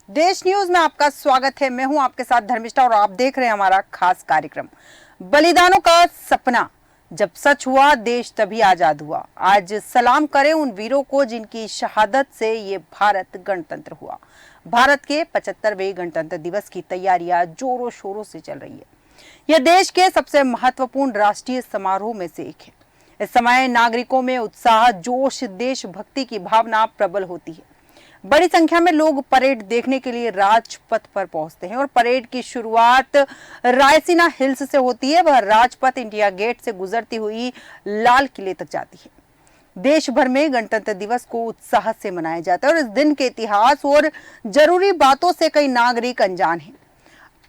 देश न्यूज में आपका स्वागत है। मैं हूं आपके साथ धर्मिष्ठा और आप देख रहे हैं हमारा खास कार्यक्रम बलिदानों का सपना। जब सच हुआ देश तभी आजाद हुआ। आज सलाम करें उन वीरों को जिनकी शहादत से ये भारत गणतंत्र हुआ। भारत के 75वें गणतंत्र दिवस की तैयारियां जोरों शोरों से चल रही है। यह देश के सबसे महत्वपूर्ण राष्ट्रीय समारोह में से एक है। इस समय नागरिकों में उत्साह, जोश, देशभक्ति की भावना प्रबल होती है। बड़ी संख्या में लोग परेड देखने के लिए राजपथ पर पहुंचते हैं और परेड की शुरुआत रायसीना हिल्स से होती है। वह राजपथ इंडिया गेट से गुजरती हुई लाल किले तक जाती है। देश भर में गणतंत्र दिवस को उत्साह से मनाया जाता है और इस दिन के इतिहास और जरूरी बातों से कई नागरिक अनजान हैं।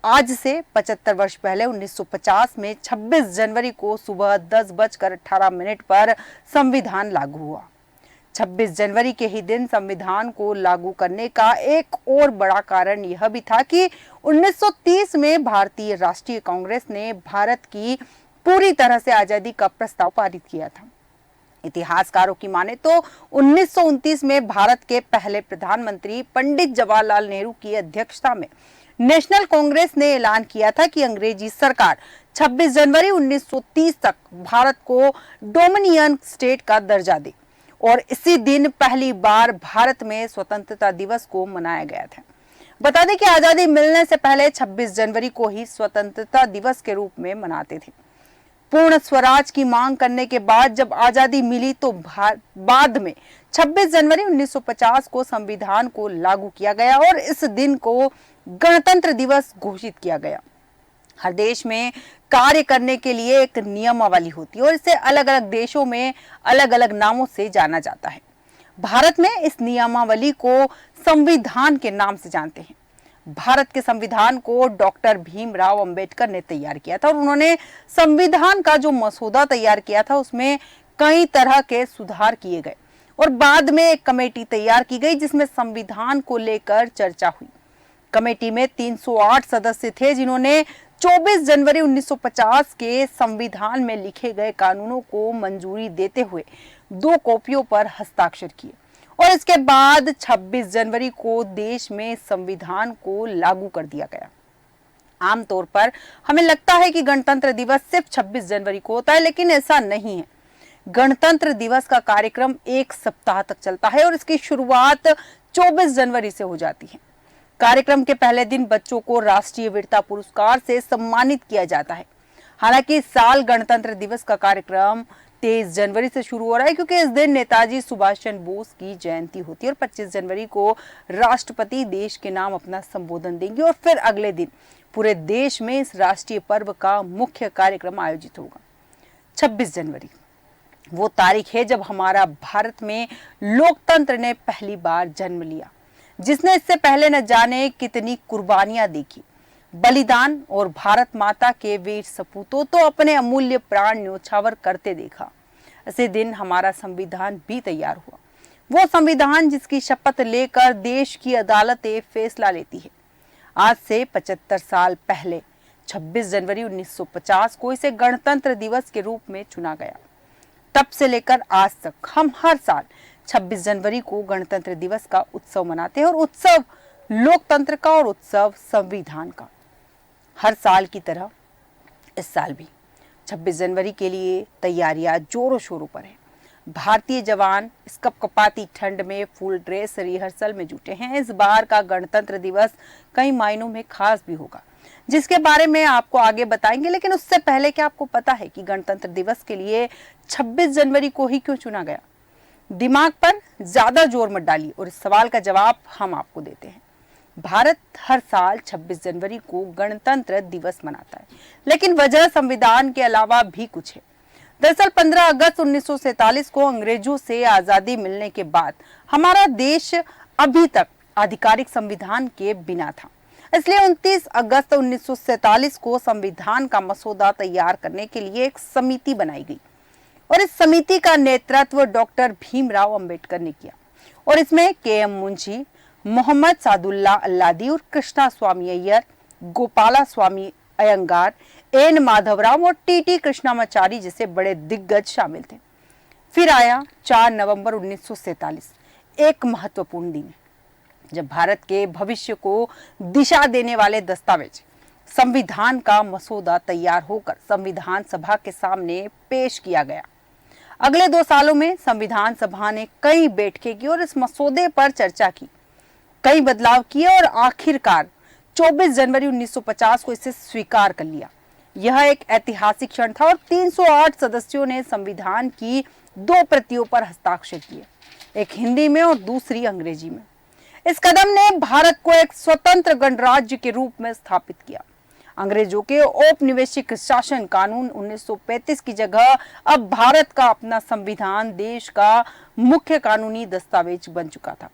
आज से 75 वर्ष पहले 1950 में 26 जनवरी को सुबह 10:18 पर संविधान लागू हुआ। 26 जनवरी के ही दिन संविधान को लागू करने का एक और बड़ा कारण यह भी था कि 1930 में भारतीय राष्ट्रीय कांग्रेस ने भारत की पूरी तरह से आजादी का प्रस्ताव पारित किया था। इतिहासकारों की माने तो 1929 में भारत के पहले प्रधानमंत्री पंडित जवाहरलाल नेहरू की अध्यक्षता में नेशनल कांग्रेस ने ऐलान किया था कि अंग्रेजी सरकार 26 जनवरी 1930 तक भारत को डोमिनियन स्टेट का दर्जा दे और इसी दिन पहली बार भारत में स्वतंत्रता दिवस को मनाया गया था। बता दें कि आजादी मिलने से पहले 26 जनवरी को ही स्वतंत्रता दिवस के रूप में मनाते थे। पूर्ण स्वराज की मांग करने के बाद जब आजादी मिली तो बाद में 26 जनवरी 1950 को संविधान को लागू किया गया और इस दिन को गणतंत्र दिवस घोषित किया गया। हर देश में कार्य करने के लिए एक नियमावली होती है और इसे अलग अलग देशों में अलग अलग नामों से जाना जाता है। भारत में इस नियमावली को संविधान के नाम से जानते हैं। भारत के संविधान को डॉक्टर भीमराव अंबेडकर ने तैयार किया था और उन्होंने संविधान का जो मसौदा तैयार किया था उसमें कई तरह के सुधार किए गए और बाद में एक कमेटी तैयार की गई जिसमें संविधान को लेकर चर्चा हुई। कमेटी में 308 सदस्य थे जिन्होंने 24 जनवरी 1950 के संविधान में लिखे गए कानूनों को मंजूरी देते हुए 2 कॉपियों पर हस्ताक्षर किए और इसके बाद 26 जनवरी को देश में संविधान को लागू कर दिया गया। आमतौर पर हमें लगता है कि गणतंत्र दिवस सिर्फ 26 जनवरी को होता है, लेकिन ऐसा नहीं है। गणतंत्र दिवस का कार्यक्रम 1 सप्ताह तक चलता है और इसकी शुरुआत 24 जनवरी से हो जाती है। कार्यक्रम के पहले दिन बच्चों को राष्ट्रीय वीरता पुरस्कार से सम्मानित किया जाता है। हालांकि इस साल गणतंत्र दिवस का कार्यक्रम 23 जनवरी से शुरू हो रहा है क्योंकि इस दिन नेताजी सुभाष चंद्र बोस की जयंती होती है और 25 जनवरी को राष्ट्रपति देश के नाम अपना संबोधन देंगे और फिर अगले दिन पूरे देश में इस राष्ट्रीय पर्व का मुख्य कार्यक्रम आयोजित होगा। 26 जनवरी वो तारीख है जब हमारा भारत में लोकतंत्र ने पहली बार जन्म लिया, जिसने इससे पहले न जाने कितनी कुर्बानियां देखी। बलिदान और भारत माता के वीर सपूतों तो अपने अमूल्य प्राण न्योछावर करते देखा। इसी दिन हमारा संविधान भी तैयार हुआ, वो संविधान जिसकी शपथ लेकर देश की अदालतें फैसला लेती है। आज से 75 साल पहले 26 जनवरी 1950 को इसे गणतंत्र दिवस के रूप में चुना गया। तब से लेकर आज तक हम हर साल 26 जनवरी को गणतंत्र दिवस का उत्सव मनाते हैं और उत्सव लोकतंत्र का और उत्सव संविधान का। हर साल की तरह इस साल भी 26 जनवरी के लिए तैयारियां जोरों शोरों पर है। भारतीय जवान इस कपकपाती ठंड में फुल ड्रेस रिहर्सल में जुटे हैं। इस बार का गणतंत्र दिवस कई मायनों में खास भी होगा, जिसके बारे में आपको आगे बताएंगे। लेकिन उससे पहले क्या आपको पता है कि गणतंत्र दिवस के लिए 26 जनवरी को ही क्यों चुना गया? दिमाग पर ज्यादा जोर मत डालिए और इस सवाल का जवाब हम आपको देते हैं। भारत हर साल 26 जनवरी को गणतंत्र दिवस मनाता है, लेकिन वजह संविधान के अलावा भी कुछ है। दरअसल 15 अगस्त 1947 को अंग्रेजों से आजादी मिलने के बाद हमारा देश अभी तक आधिकारिक संविधान के बिना था। इसलिए 29 अगस्त 1947 को संविधान का मसौदा तैयार करने के लिए एक समिति बनाई गई और इस समिति का नेतृत्व डॉक्टर भीमराव अंबेडकर ने किया और इसमें के.एम. मुंशी, मोहम्मद सादुल्ला अल्लादी और कृष्णा स्वामी अय्यर, गोपाला स्वामी अयंगार, एन माधवराव और टी.टी. कृष्णामाचारी जैसे बड़े दिग्गज शामिल थे। फिर आया 4 नवंबर 1947, एक महत्वपूर्ण दिन। जब भारत के भविष्य को दिशा देने वाले दस्तावेज संविधान का मसौदा तैयार होकर संविधान सभा के सामने पेश किया गया। अगले 2 सालों में संविधान सभा ने कई बैठकें की और इस मसौदे पर चर्चा की, कई बदलाव किए और आखिरकार 24 जनवरी 1950 को इसे स्वीकार कर लिया। यह एक ऐतिहासिक क्षण था और 308 सदस्यों ने संविधान की 2 प्रतियों पर हस्ताक्षर किए, एक हिंदी में और दूसरी अंग्रेजी में। इस कदम ने भारत को एक स्वतंत्र गणराज्य के रूप में स्थापित किया। अंग्रेजों के औपनिवेशिक शासन कानून 1935 की जगह अब भारत का अपना संविधान देश का मुख्य कानूनी दस्तावेज बन चुका था।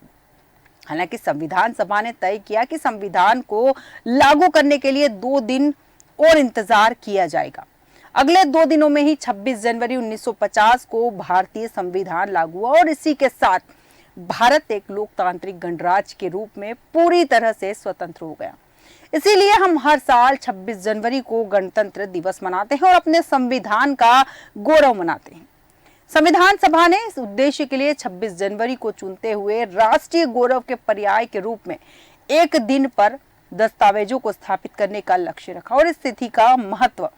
हालांकि संविधान सभा ने तय किया कि संविधान को लागू करने के लिए 2 दिन और इंतजार किया जाएगा। अगले 2 दिनों में ही 26 जनवरी 1950 को भारतीय संविधान लागू हुआ और इसी के साथ भारत एक लोकतांत्रिक गणराज्य के रूप में पूरी तरह से स्वतंत्र हो गया। इसीलिए हम हर साल 26 जनवरी को गणतंत्र दिवस मनाते हैं और अपने संविधान का गौरव मनाते हैं। संविधान सभा ने इस उद्देश्य के लिए 26 जनवरी को चुनते हुए राष्ट्रीय गौरव के पर्याय के रूप में एक दिन पर दस्तावेजों को स्थापित करने का लक्ष्य रखा और इस तिथि का महत्व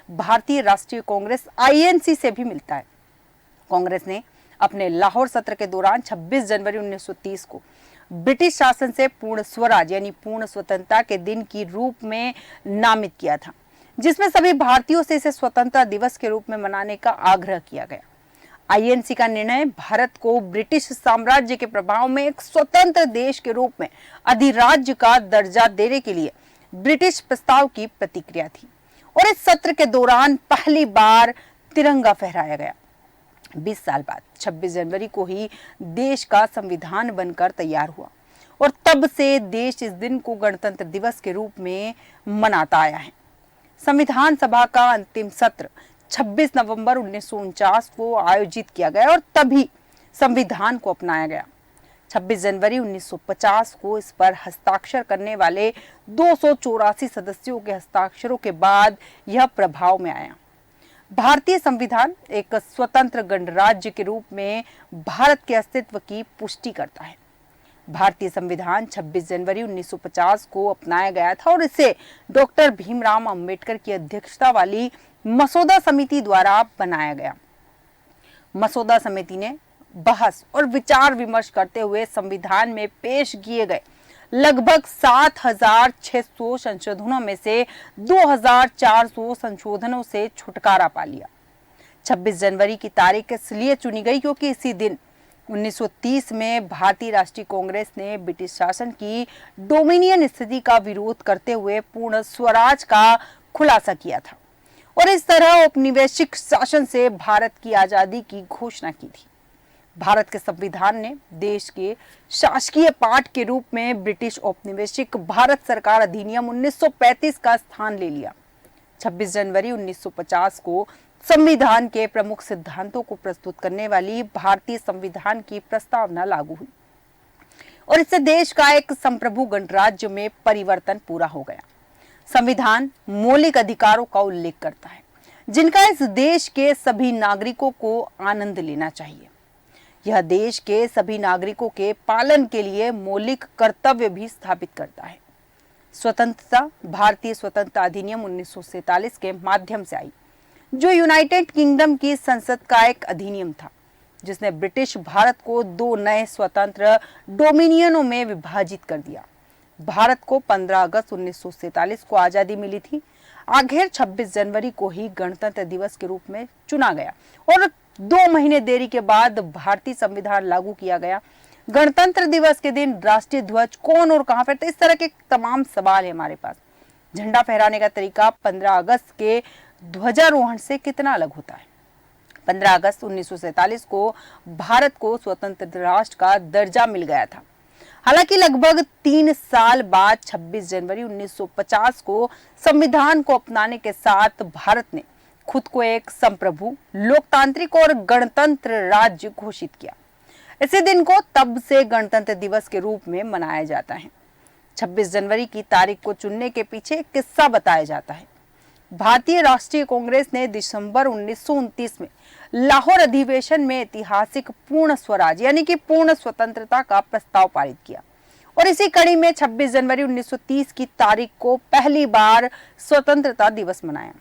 भारतीय राष्ट्रीय कांग्रेस INC से भी मिलता है। कांग्रेस ने अपने लाहौर सत्र के दौरान 26 जनवरी 1930 को ब्रिटिश शासन से पूर्ण स्वराज यानी पूर्ण स्वतंत्रता के दिन की रूप में नामित किया था, जिसमें सभी भारतीयों से इसे स्वतंत्रता दिवस के रूप में मनाने का आग्रह किया गया। INC का निर्णय भारत को ब्रिटिश साम्राज्य के प्रभाव में एक स्वतंत्र देश के रूप में अधिराज्य का दर्जा देने के लिए ब्रिटिश प्रस्ताव की प्रतिक्रिया थी और इस सत्र के दौरान पहली बार तिरंगा फहराया गया। 20 साल बाद 26 जनवरी को ही देश का संविधान बनकर तैयार हुआ और तब से देश इस दिन को गणतंत्र दिवस के रूप में मनाता आया है। संविधान सभा का अंतिम सत्र 26 नवंबर 1949 को आयोजित किया गया और तभी संविधान को अपनाया गया। 26 जनवरी 1950 को इस पर हस्ताक्षर करने वाले 284 सदस्यों के हस्ताक्षरों के बाद यह प्रभाव में आया। भारतीय संविधान एक स्वतंत्र गणराज्य के रूप में भारत के अस्तित्व की पुष्टि करता है। भारतीय संविधान 26 जनवरी 1950 को अपनाया गया था और इसे डॉक्टर भीमराव अंबेडकर की अध्यक्षता वाली मसौदा समिति द्वारा बनाया गया। मसौदा समिति ने बहस और विचार विमर्श करते हुए संविधान में पेश किए गए लगभग 7,600 संशोधनों में से 2,400 संशोधनों से छुटकारा पा लिया। 26 जनवरी की तारीख इसलिए चुनी गई क्योंकि इसी दिन 1930 में भारतीय राष्ट्रीय कांग्रेस ने ब्रिटिश शासन की डोमिनियन स्थिति का विरोध करते हुए पूर्ण स्वराज का खुलासा किया था और इस तरह औपनिवेशिक शासन से भारत की आजादी की घोषणा की थी। भारत के संविधान ने देश के शासकीय पाठ के रूप में ब्रिटिश औपनिवेशिक भारत सरकार अधिनियम 1935 का स्थान ले लिया। 26 जनवरी 1950 को संविधान के प्रमुख सिद्धांतों को प्रस्तुत करने वाली भारतीय संविधान की प्रस्तावना लागू हुई और इससे देश का एक संप्रभु गणराज्य में परिवर्तन पूरा हो गया। संविधान मौलिक अधिकारों का उल्लेख करता है जिनका इस देश के सभी नागरिकों को आनंद लेना चाहिए। यह देश के सभी नागरिकों के पालन के लिए मौलिक कर्तव्य भी स्थापित करता है। स्वतंत्रता भारतीय स्वतंत्रता अधिनियम 1947 के माध्यम से आई, जो यूनाइटेड किंगडम की संसद का एक अधिनियम था जिसने ब्रिटिश भारत को 2 नए स्वतंत्र डोमिनियनों में विभाजित कर दिया। भारत को 15 अगस्त 1947 को आजादी मिली थी। आखिर 26 जनवरी को ही गणतंत्र दिवस के रूप में चुना गया और 2 महीने देरी के बाद भारतीय संविधान लागू किया गया। गणतंत्र दिवस के दिन राष्ट्रीय ध्वज कौन और कहां फहरता है, इस तरह के तमाम सवाल है हमारे पास। झंडा फहराने का तरीका 15 अगस्त के ध्वजारोहण से कितना अलग होता है? 15 अगस्त 1947 को भारत को स्वतंत्र राष्ट्र का दर्जा मिल गया था। हालांकि लगभग 3 साल बाद 26 जनवरी 1950 को संविधान को अपनाने के साथ भारत ने खुद को एक संप्रभु, लोकतांत्रिक और गणतंत्र राज्य घोषित किया। इसी दिन को तब से गणतंत्र दिवस के रूप में मनाया जाता है। 26 जनवरी की तारीख को चुनने के पीछे एक किस्सा बताया जाता है। भारतीय राष्ट्रीय कांग्रेस ने दिसंबर 1929 में लाहौर अधिवेशन में ऐतिहासिक पूर्ण स्वराज यानी कि पूर्ण स्वतंत्रता का प्रस्ताव पारित किया और इसी कड़ी में 26 जनवरी 1930 की तारीख को पहली बार स्वतंत्रता दिवस मनाया।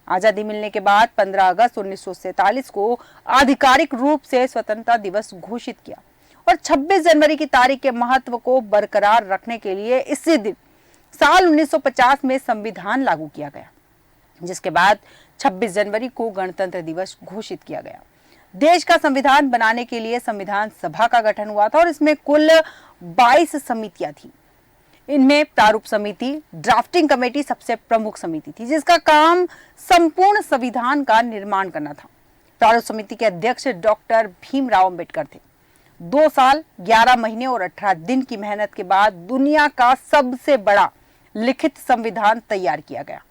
आजादी मिलने के बाद 15 अगस्त 1947 को आधिकारिक रूप से स्वतंत्रता दिवस घोषित किया और 26 जनवरी की तारीख के महत्व को बरकरार रखने के लिए इसी दिन साल 1950 में संविधान लागू किया गया, जिसके बाद 26 जनवरी को गणतंत्र दिवस घोषित किया गया। देश का संविधान बनाने के लिए संविधान सभा का गठन हुआ था और इसमें कुल 22 समितियां थी। इनमें प्रारूप समिति, ड्राफ्टिंग कमेटी सबसे प्रमुख समिति थी, जिसका काम संपूर्ण संविधान का निर्माण करना था। प्रारूप समिति के अध्यक्ष डॉक्टर भीमराव अंबेडकर थे। 2 साल 11 महीने और 18 दिन की मेहनत के बाद दुनिया का सबसे बड़ा लिखित संविधान तैयार किया गया।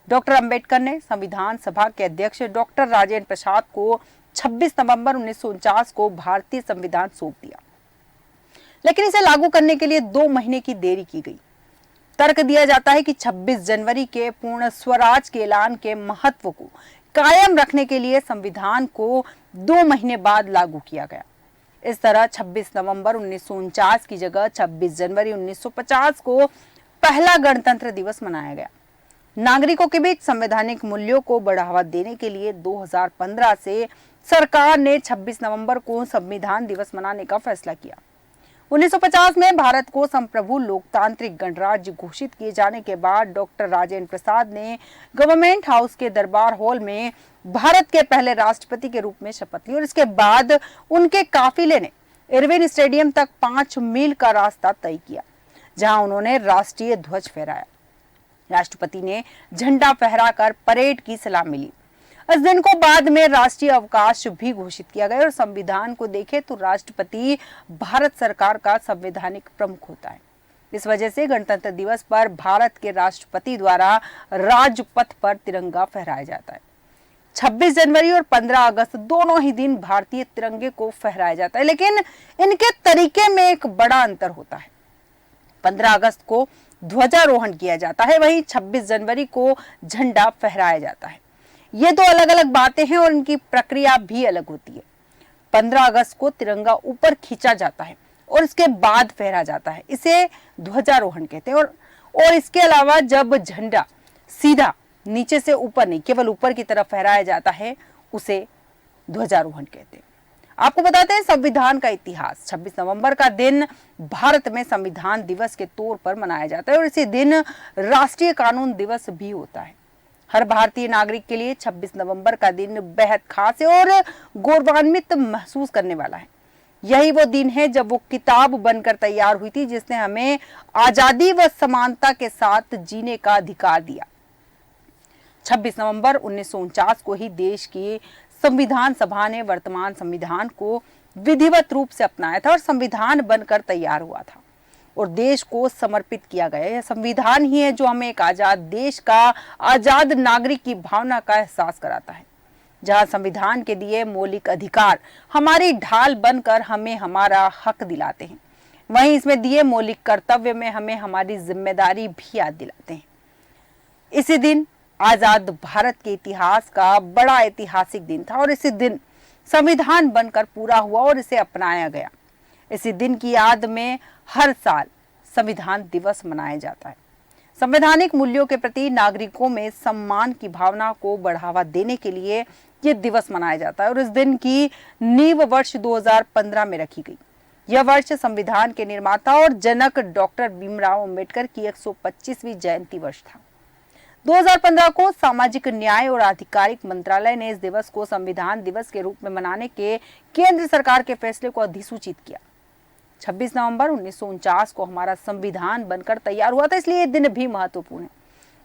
डॉक्टर अंबेडकर ने संविधान सभा के अध्यक्ष डॉक्टर राजेंद्र प्रसाद को 26 नवंबर 1949 को भारतीय संविधान सौंप दिया, लेकिन इसे लागू करने के लिए 2 महीने की देरी की गई। तर्क दिया जाता है कि 26 जनवरी के पूर्ण स्वराज के ऐलान के महत्व को कायम रखने के लिए संविधान को 2 महीने बाद लागू किया गया। इस तरह 26 नवंबर 1949 की जगह 26 जनवरी 1950 को पहला गणतंत्र दिवस मनाया गया। नागरिकों के बीच संवैधानिक मूल्यों को बढ़ावा देने के लिए 2015 से सरकार ने 26 नवंबर को संविधान दिवस मनाने का फैसला किया। 1950 में भारत को संप्रभु लोकतांत्रिक गणराज्य घोषित किए जाने के बाद डॉक्टर राजेंद्र प्रसाद ने गवर्नमेंट हाउस के दरबार हॉल में भारत के पहले राष्ट्रपति के रूप में शपथ ली और इसके बाद उनके काफिले ने इरविन स्टेडियम तक 5 मील का रास्ता तय किया, जहां उन्होंने राष्ट्रीय ध्वज फहराया। राष्ट्रपति ने झंडा फहराकर परेड की सलामी ली। इस दिन को बाद में राष्ट्रीय अवकाश भी घोषित किया गया और संविधान को देखें तो राष्ट्रपति भारत सरकार का संवैधानिक प्रमुख होता है। इस वजह से गणतंत्र दिवस पर भारत के राष्ट्रपति द्वारा राजपथ पर तिरंगा फहराया जाता है। 26 जनवरी और 15 अगस्त दोनों ही दिन भारतीय तिरंगे को फहराया जाता है, लेकिन इनके तरीके में एक बड़ा अंतर होता है। 15 अगस्त को ध्वजारोहण किया जाता है, वहीं 26 जनवरी को झंडा फहराया जाता है। ये 2 अलग अलग बातें हैं और इनकी प्रक्रिया भी अलग होती है। 15 अगस्त को तिरंगा ऊपर खींचा जाता है और इसके बाद फहरा जाता है, इसे ध्वजारोहण कहते हैं। और इसके अलावा जब झंडा सीधा नीचे से ऊपर नहीं, केवल ऊपर की तरफ फहराया जाता है, उसे ध्वजारोहण कहते हैं। आपको बताते हैं संविधान का इतिहास। 26 नवंबर का दिन भारत में संविधान दिवस के तौर पर मनाया जाता है और इसी दिन राष्ट्रीय कानून दिवस भी होता है। हर भारतीय नागरिक के लिए 26 नवंबर का दिन बेहद खास है और गौरवान्वित महसूस करने वाला है। यही वो दिन है जब वो किताब बनकर तैयार हुई थी जिसने हमें आजादी व समानता के साथ जीने का अधिकार दिया। 26 नवंबर 1949 को ही देश की संविधान सभा ने वर्तमान संविधान को विधिवत रूप से अपनाया था और संविधान बनकर तैयार हुआ था और देश को समर्पित किया गया। यह संविधान ही है जो हमें एक आजाद देश का, आजाद नागरिक की भावना का एहसास कराता है। जहां संविधान के दिए मौलिक अधिकार हमारी ढाल बनकर हमें हमारा हक दिलाते हैं, वहीं इसमें दिए मौलिक कर्तव्य में हमें हमारी जिम्मेदारी भी याद दिलाते हैं। इसी दिन आजाद भारत के इतिहास का बड़ा ऐतिहासिक दिन था और इसी दिन संविधान बनकर पूरा हुआ और इसे अपनाया गया। इसी दिन की याद में हर साल संविधान दिवस मनाया जाता है। संवैधानिक मूल्यों के प्रति नागरिकों में सम्मान की भावना को बढ़ावा देने के लिए ये दिवस मनाया जाता है और इस दिन की नींव वर्ष 2015 में रखी गई। यह वर्ष संविधान के निर्माता और जनक डॉक्टर भीमराव अंबेडकर की 125वीं जयंती वर्ष था। 2015 को सामाजिक न्याय और आधिकारिक मंत्रालय ने इस दिवस को संविधान दिवस के रूप में मनाने के केंद्र सरकार के फैसले को अधिसूचित किया। 26 नवंबर 1949 को हमारा संविधान बनकर तैयार हुआ था, इसलिए यह दिन भी महत्वपूर्ण है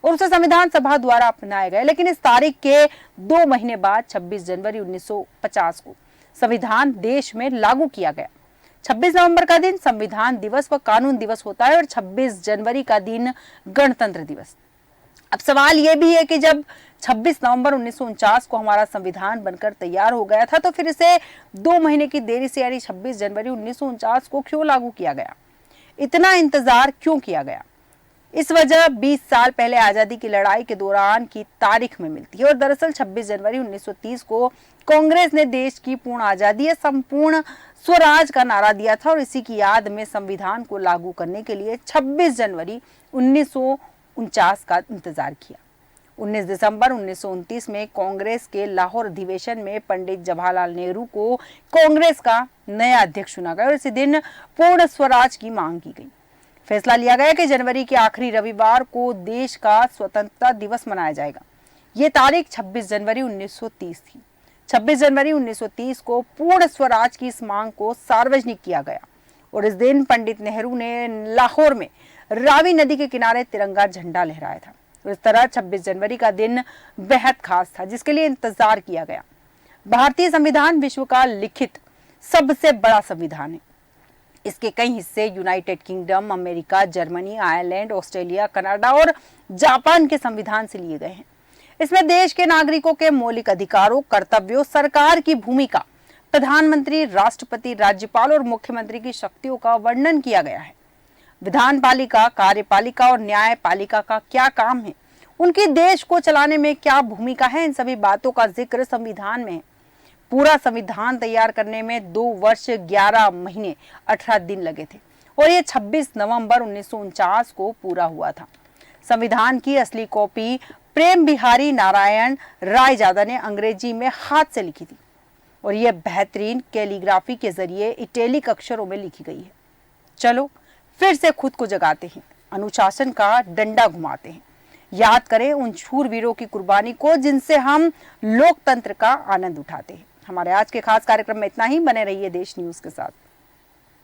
और उसे संविधान सभा द्वारा अपनाया गया। लेकिन इस तारीख के 2 महीने बाद 26 जनवरी 1950 को संविधान देश में लागू किया गया। 26 नवंबर का दिन संविधान दिवस व कानून दिवस होता है और 26 जनवरी का दिन गणतंत्र दिवस। अब सवाल यह भी है कि जब 26 नवंबर 1949 को हमारा संविधान बनकर तैयार हो गया था तो फिर इसे 2 महीने की देरी से यानी 26 जनवरी 1949 को क्यों लागू किया गया? इतना इंतजार क्यों किया गया? इस वजह 20 साल पहले आजादी की लड़ाई के दौरान की तारीख में मिलती है और दरअसल 26 जनवरी 1930 को कांग्रेस ने देश की पूर्ण आजादी या संपूर्ण स्वराज का नारा दिया था और इसी की याद में संविधान को लागू करने के लिए 26 जनवरी 1949 का इंतजार किया। 19 दिसंबर 1929 में कांग्रेस के लाहौर अधिवेशन में पंडित जवाहरलाल नेहरू को कांग्रेस का नया अध्यक्ष चुना गया और इसी दिन पूर्ण स्वराज की मांग की गई। फैसला लिया गया कि जनवरी के आखिरी रविवार को देश का स्वतंत्रता दिवस मनाया जाएगा। ये तारीख 26 जनवरी 1930 थी। 26 जनवरी 1930 को पूर्ण स्वराज की इस मांग को सार्वजनिक किया गया और इस दिन पंडित नेहरू ने लाहौर में रावी नदी के किनारे तिरंगा झंडा लहराया था। और इस तरह 26 जनवरी का दिन बेहद खास था, जिसके लिए इंतजार किया गया। भारतीय संविधान विश्व का लिखित सबसे बड़ा संविधान है। इसके कई हिस्से United kingdom, America, Germany, Ireland, Australia, Canada और जापान के संविधान से लिए गए हैं। इसमें देश के नागरिकों के मौलिक अधिकारों, कर्तव्यों, सरकार की भूमिका, प्रधानमंत्री, राष्ट्रपति, राज्यपाल और मुख्यमंत्री की शक्तियों का वर्णन किया गया है। विधान पालिका, कार्यपालिका और न्यायपालिका का क्या काम है, उनकी देश को चलाने में क्या भूमिका है, इन सभी बातों का जिक्र संविधान में है। पूरा संविधान तैयार करने में 2 वर्ष 11 महीने 18 दिन लगे थे और ये 26 नवंबर 1949 को पूरा हुआ था। संविधान की असली कॉपी प्रेम बिहारी नारायण रायजादा ने अंग्रेजी में हाथ से लिखी थी और यह बेहतरीन कैलीग्राफी के जरिए इटैलिक अक्षरों में लिखी गई है। चलो फिर से खुद को जगाते हैं, अनुशासन का डंडा घुमाते हैं, याद करें उन शूरवीरों की कुर्बानी को जिनसे हम लोकतंत्र का आनंद उठाते हैं। हमारे आज के खास कार्यक्रम में इतना ही। बने रहिए देश न्यूज के साथ।